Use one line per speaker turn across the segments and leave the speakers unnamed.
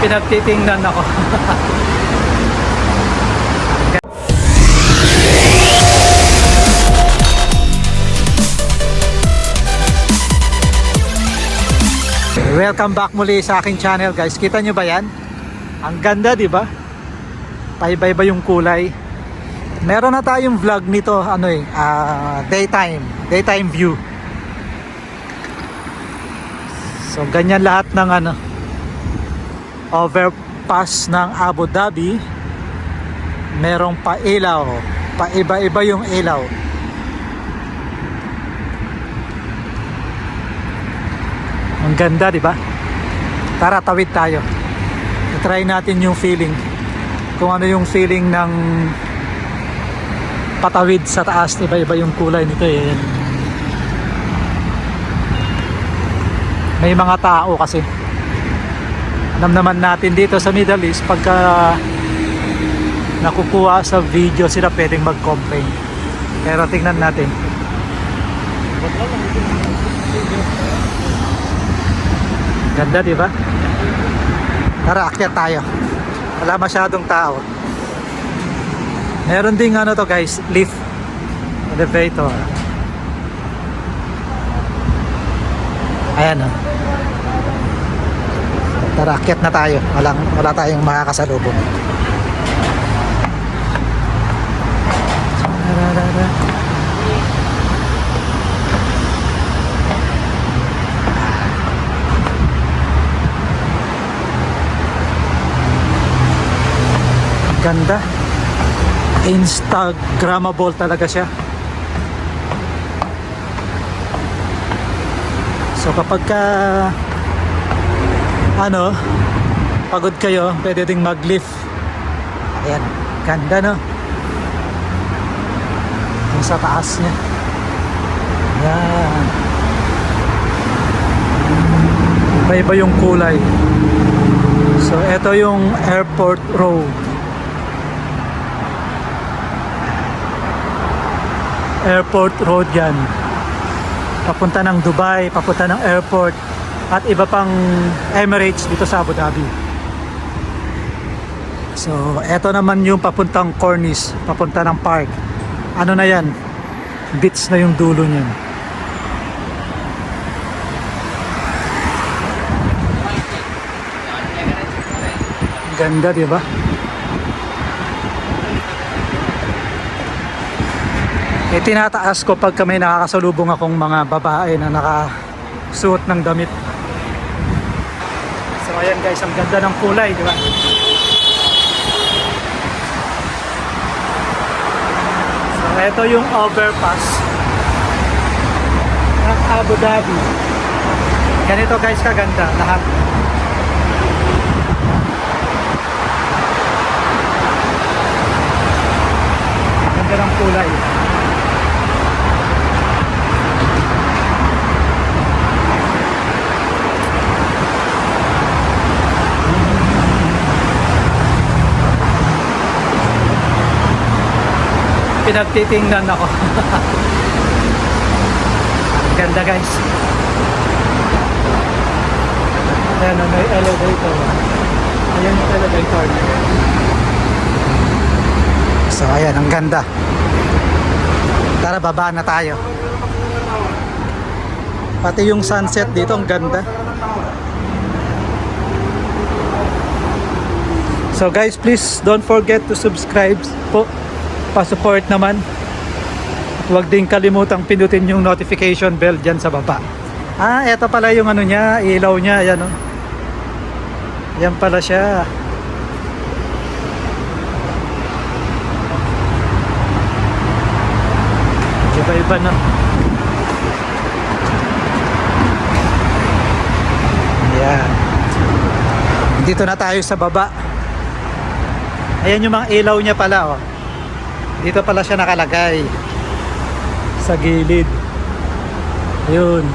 Pinagtitingnan ako. Welcome back muli sa aking channel, guys. Kita nyo ba yan? Ang ganda, di ba? Paiba-iba yung kulay. Meron na tayong vlog nito, daytime view. So ganyan lahat ng overpass ng Abu Dhabi. Merong pailaw, paiba-iba yung ilaw. Ang ganda, di ba? Tara, tawid tayo. I-try natin yung feeling. Kung ano yung feeling ng patawid sa taas. Iba-iba yung kulay nito eh. May mga tao kasi. Alam naman natin dito sa Middle East, pagka nakukuha sa video sila, pwedeng mag-complain. Pero tingnan natin. Ganda, di ba? Tara, akyat tayo. Wala masyadong tao. Meron ding to guys, lift, elevator. Ayan o. Tara, akyat na tayo. Wala tayong makakasalubong. Ganda. Instagrammable talaga siya. So kapag pagod kayo, pwede ding mag-lift. Ayan, ganda, no? Yung sa taas niya. Ayan. Iba-iba yung kulay. So ito yung airport road. Airport road yan. Papunta ng Dubai, papunta ng airport, at iba pang Emirates dito sa Abu Dhabi. So eto naman yung papuntang Corniche, papunta ng park. Ano na yan? Beach na yung dulo niyan. Ganda, di ba? Tinataas ko pagka may nakakasalubong akong mga babae na nakasuot ng damit. So ayan guys, ang ganda ng kulay, di ba? So ito yung overpass ng Abu Dhabi. Ganito guys kaganda lahat. Ganda ng kulay. Pinagtitingnan ako. Ganda guys. Ayan, may elevator. Ayan yung elevator. So ayan, ang ganda. Tara, baba na tayo. Pati yung sunset dito, ang ganda. So guys, please don't forget to subscribe po. Pa-support naman. At huwag din kalimutang pindutin yung notification bell dyan sa baba. Eto pala yung niya, ilaw niya. Ayan, oh. Ayan pala siya. Iba-iba na. Ayan. Dito na tayo sa baba. Ayan yung mga ilaw niya pala, oh. Dito pala siya nakalagay sa gilid. Yun.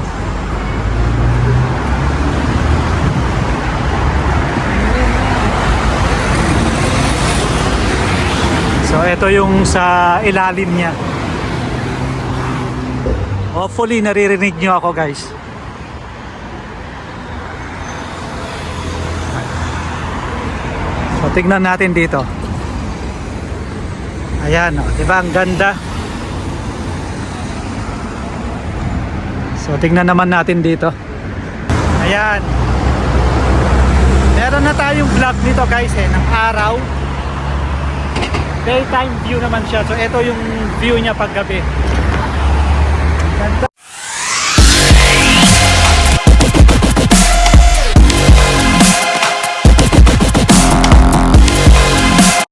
So ito yung sa ilalim niya. Hopefully naririnig nyo ako guys. tignan natin dito. Ayan, oh, di ba ang ganda? So tignan naman natin dito. Ayan. Meron na tayong vlog dito guys ng araw. Daytime view naman siya. So ito yung view niya paggabi. Ganda.